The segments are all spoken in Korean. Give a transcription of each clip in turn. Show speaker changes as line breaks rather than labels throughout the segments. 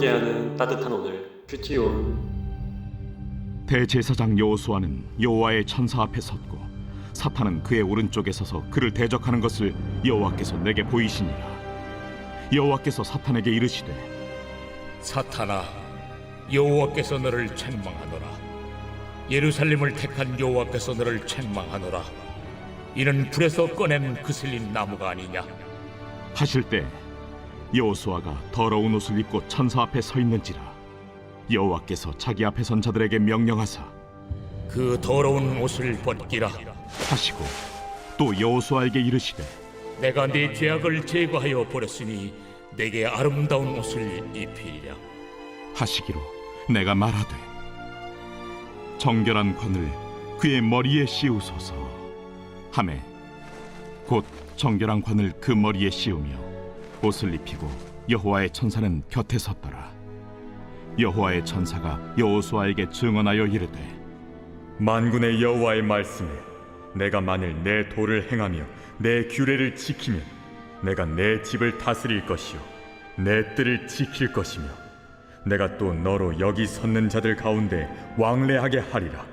함께하는 따뜻한 오늘 큐티온.
대제사장 여호수아는 여호와의 천사 앞에 섰고 사탄은 그의 오른쪽에 서서 그를 대적하는 것을 여호와께서 내게 보이시니라. 여호와께서 사탄에게 이르시되
사탄아, 여호와께서 너를 책망하노라. 예루살렘을 택한 여호와께서 너를 책망하노라. 이는 불에서 꺼낸 그슬린 나무가 아니냐.
하실 때 여호수아가 더러운 옷을 입고 천사 앞에 서 있는지라. 여호와께서 자기 앞에 선 자들에게 명령하사
그 더러운 옷을 벗기라.
하시고 또 여호수아에게 이르시되
내가 네 죄악을 제거하여 버렸으니 내게 아름다운 옷을 입히리라.
하시기로 내가 말하되 정결한 관을 그의 머리에 씌우소서 하매 곧 정결한 관을 그 머리에 씌우며 옷을 입히고 여호와의 천사는 곁에 섰더라. 여호와의 천사가 여호수아에게 증언하여 이르되
만군의 여호와의 말씀에 내가 만일 내 도를 행하며 내 규례를 지키면 내가 내 집을 다스릴 것이요 내 뜰을 지킬 것이며 내가 또 너로 여기 섰는 자들 가운데 왕래하게 하리라.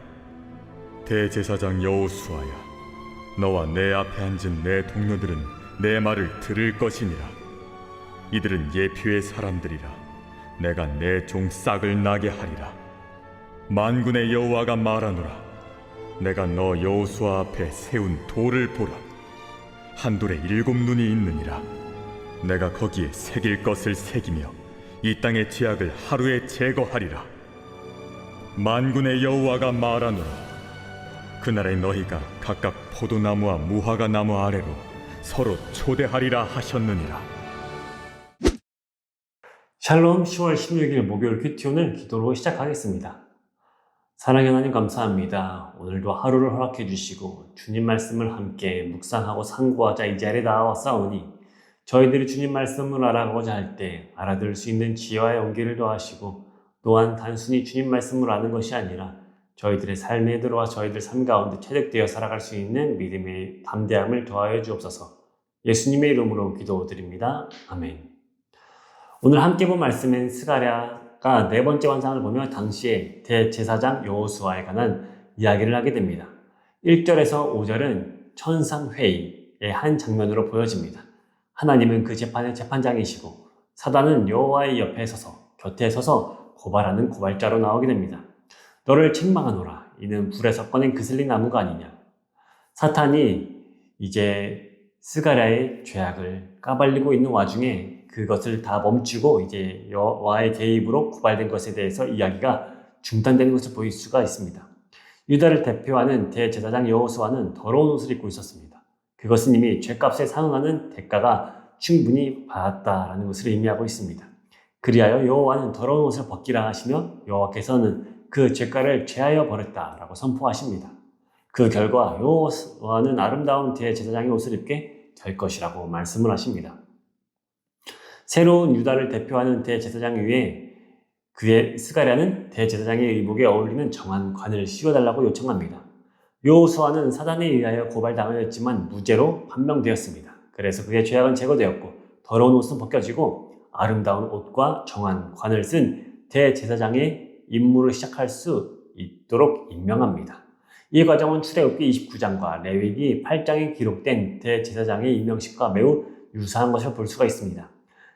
대제사장 여호수아야, 너와 내 앞에 앉은 내 동료들은 내 말을 들을 것이니라. 이들은 예표의 사람들이라. 내가 내 종 싹을 나게 하리라. 만군의 여호와가 말하노라. 내가 너 여호수아 앞에 세운 돌을 보라. 한 돌에 7 눈이 있느니라. 내가 거기에 새길 것을 새기며 이 땅의 죄악을 하루에 제거하리라. 만군의 여호와가 말하노라. 그날에 너희가 각각 포도나무와 무화과 나무 아래로 서로 초대하리라 하셨느니라.
샬롬. 10월 16일 목요일 큐티온을 기도로 시작하겠습니다. 사랑의 하나님 감사합니다. 오늘도 하루를 허락해 주시고 주님 말씀을 함께 묵상하고 상고하자 이 자리에 나와싸우니 저희들이 주님 말씀을 알아가고자 할 때 알아들을 수 있는 지혜와 용기를 더하시고 또한 단순히 주님 말씀을 아는 것이 아니라 저희들의 삶에 들어와 저희들 삶 가운데 체득되어 살아갈 수 있는 믿음의 담대함을 더하여 주옵소서. 예수님의 이름으로 기도드립니다. 아멘. 오늘 함께 본 말씀은 스가랴가 4번째 환상을 보며 당시에 대제사장 여호수아에 관한 이야기를 하게 됩니다. 1절에서 5절은 천상회의의 한 장면으로 보여집니다. 하나님은 그 재판의 재판장이시고 사단은 여호와의 옆에 서서 곁에 서서 고발하는 고발자로 나오게 됩니다. 너를 책망하노라. 이는 불에서 꺼낸 그슬린 나무가 아니냐. 사탄이 이제 스가랴의 죄악을 까발리고 있는 와중에 그것을 다 멈추고 이제 여호와의 개입으로 고발된 것에 대해서 이야기가 중단되는 것을 보일 수가 있습니다. 유다를 대표하는 대제사장 여호수아는 더러운 옷을 입고 있었습니다. 그것은 이미 죄값에 상응하는 대가가 충분히 받았다라는 것을 의미하고 있습니다. 그리하여 여호와는 더러운 옷을 벗기라 하시며 여호와께서는 그 죄가를 죄하여 버렸다라고 선포하십니다. 그 결과 여호와는 아름다운 대제사장의 옷을 입게 될 것이라고 말씀을 하십니다. 새로운 유다를 대표하는 대제사장 위에 그의 스가랴는 대제사장의 의복에 어울리는 정한 관을 씌워달라고 요청합니다. 여호수아는 사단에 의하여 고발당하였지만 무죄로 판명되었습니다. 그래서 그의 죄악은 제거되었고 더러운 옷은 벗겨지고 아름다운 옷과 정한 관을 쓴 대제사장의 임무를 시작할 수 있도록 임명합니다. 이 과정은 출애굽기 29장과 레위기 8장에 기록된 대제사장의 임명식과 매우 유사한 것을 볼 수가 있습니다.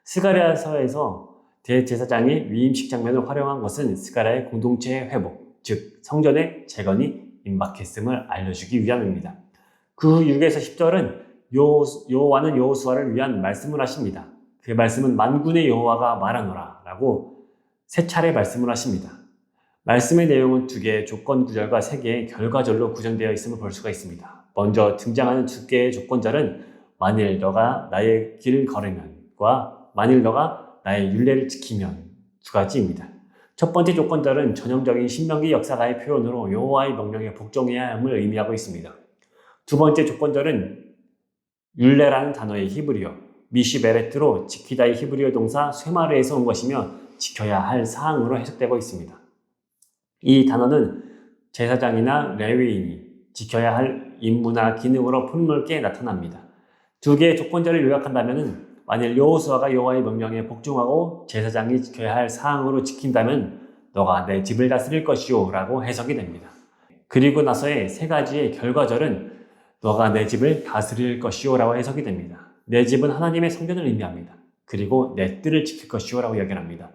스가랴서에서 대제사장의 위임식 장면을 활용한 것은 스가랴의 공동체의 회복, 즉 성전의 재건이 임박했음을 알려주기 위함입니다. 그 후 6에서 10절은 여호와는 여호수아를 위한 말씀을 하십니다. 그 말씀은 만군의 여호와가 말하노라 라고 3차례 말씀을 하십니다. 말씀의 내용은 2개의 조건 구절과 3개의 결과절로 구성되어 있음을 볼 수가 있습니다. 먼저 등장하는 2개의 조건절은 만일 너가 나의 길을 걸으면과 만일 너가 나의 율례를 지키면 2가지입니다. 첫 번째 조건절은 전형적인 신명기 역사가의 표현으로 여호와의 명령에 복종해야 함을 의미하고 있습니다. 두 번째 조건절은 율례라는 단어의 히브리어 미시베레트로 지키다의 히브리어 동사 쇠마르에서 온 것이며 지켜야 할 사항으로 해석되고 있습니다. 이 단어는 제사장이나 레위인이 지켜야 할 임무나 기능으로 폭넓게 나타납니다. 2개의 조건절을 요약한다면 만일 여호수아가 여호와의 명령에 복종하고 제사장이 지켜야 할 사항으로 지킨다면 너가 내 집을 다스릴 것이요 라고 해석이 됩니다. 그리고 나서의 세 가지의 결과절은 너가 내 집을 다스릴 것이요 라고 해석이 됩니다. 내 집은 하나님의 성전을 의미합니다. 그리고 내 뜰을 지킬 것이요 라고 이야기합니다.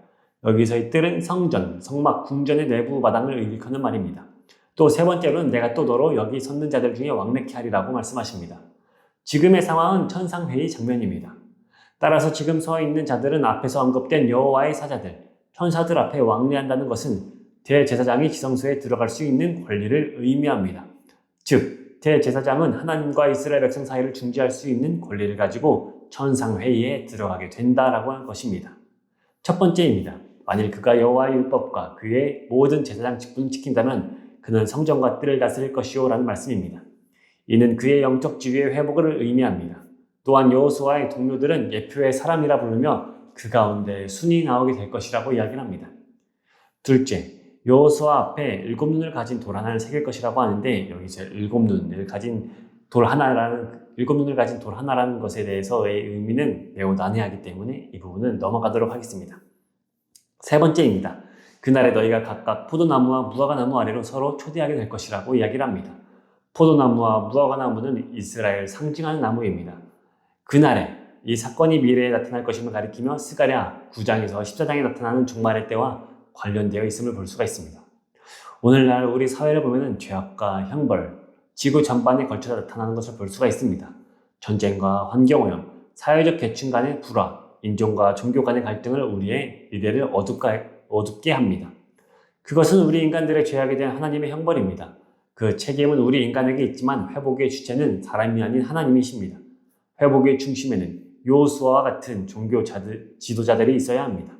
여기서의 뜰은 성전, 성막, 궁전의 내부 마당을 일컫는 말입니다. 또 세 번째로는 내가 또 너로 여기 섰는 자들 중에 왕래케 하리라고 말씀하십니다. 지금의 상황은 천상회의 장면입니다. 따라서 지금 서 있는 자들은 앞에서 언급된 여호와의 사자들, 천사들 앞에 왕래한다는 것은 대제사장이 지성소에 들어갈 수 있는 권리를 의미합니다. 즉, 대제사장은 하나님과 이스라엘 백성 사이를 중지할 수 있는 권리를 가지고 천상회의에 들어가게 된다라고 한 것입니다. 첫 번째입니다. 만일 그가 여호와의 율법과 그의 모든 제사장 직분을 지킨다면 그는 성전과 뜰을 다스릴 것이요 라는 말씀입니다. 이는 그의 영적 지위의 회복을 의미합니다. 또한 여호수아의 동료들은 예표의 사람이라 부르며 그 가운데 순이 나오게 될 것이라고 이야기합니다. 둘째, 여호수아 앞에 7눈을 가진 돌 하나를 새길 것이라고 하는데 여기서 7눈을 가진 돌 하나라는 것에 대해서의 의미는 매우 난해하기 때문에 이 부분은 넘어가도록 하겠습니다. 세 번째입니다. 그날에 너희가 각각 포도나무와 무화과나무 아래로 서로 초대하게 될 것이라고 이야기를 합니다. 포도나무와 무화과나무는 이스라엘 상징하는 나무입니다. 그날에 이 사건이 미래에 나타날 것임을 가리키며 스가랴 9장에서 14장에 나타나는 종말의 때와 관련되어 있음을 볼 수가 있습니다. 오늘날 우리 사회를 보면 죄악과 형벌, 지구 전반에 걸쳐서 나타나는 것을 볼 수가 있습니다. 전쟁과 환경오염, 사회적 계층 간의 불화, 인종과 종교 간의 갈등을 우리의 미래를 어둡게 합니다. 그것은 우리 인간들의 죄악에 대한 하나님의 형벌입니다. 그 책임은 우리 인간에게 있지만 회복의 주체는 사람이 아닌 하나님이십니다. 회복의 중심에는 여호수아와 같은 지도자들이 있어야 합니다.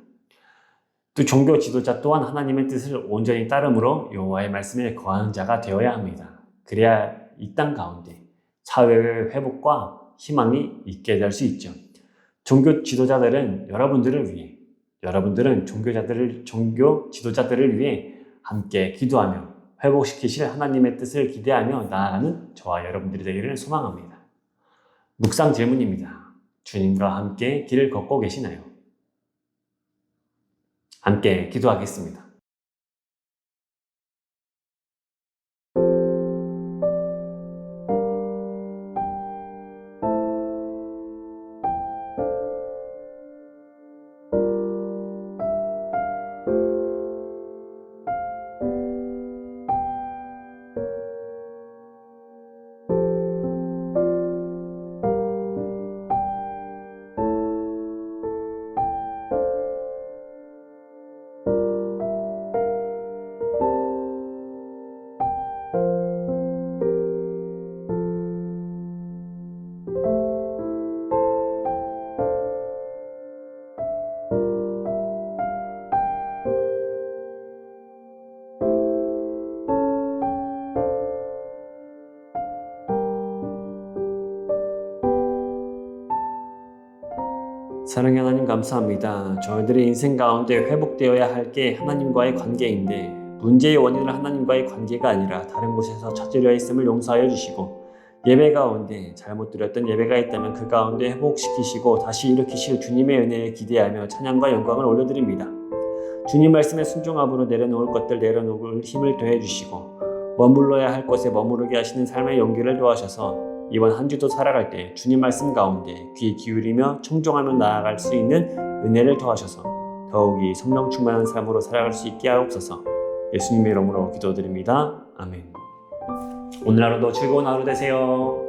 또 종교 지도자 또한 하나님의 뜻을 온전히 따름으로 여호와의 말씀에 거하는 자가 되어야 합니다. 그래야 이 땅 가운데 사회의 회복과 희망이 있게 될 수 있죠. 종교 지도자들은 여러분들은 종교 지도자들을 위해 함께 기도하며 회복시키실 하나님의 뜻을 기대하며 나아가는 저와 여러분들이 되기를 소망합니다. 묵상 질문입니다. 주님과 함께 길을 걷고 계시나요? 함께 기도하겠습니다. 사랑의 하나님 감사합니다. 저희들의 인생 가운데 회복되어야 할 게 하나님과의 관계인데 문제의 원인은 하나님과의 관계가 아니라 다른 곳에서 찾으려 했음을 용서하여 주시고 예배 가운데 잘못 드렸던 예배가 있다면 그 가운데 회복시키시고 다시 일으키실 주님의 은혜에 기대하며 찬양과 영광을 올려드립니다. 주님 말씀에 순종함으로 내려놓을 것들 내려놓을 힘을 더해 주시고 머물러야 할 곳에 머무르게 하시는 삶의 용기를 도와셔서 이번 한 주도 살아갈 때 주님 말씀 가운데 귀 기울이며 청종하며 나아갈 수 있는 은혜를 더하셔서 더욱이 성령 충만한 삶으로 살아갈 수 있게 하옵소서. 예수님의 이름으로 기도드립니다. 아멘. 오늘 하루도 즐거운 하루 되세요.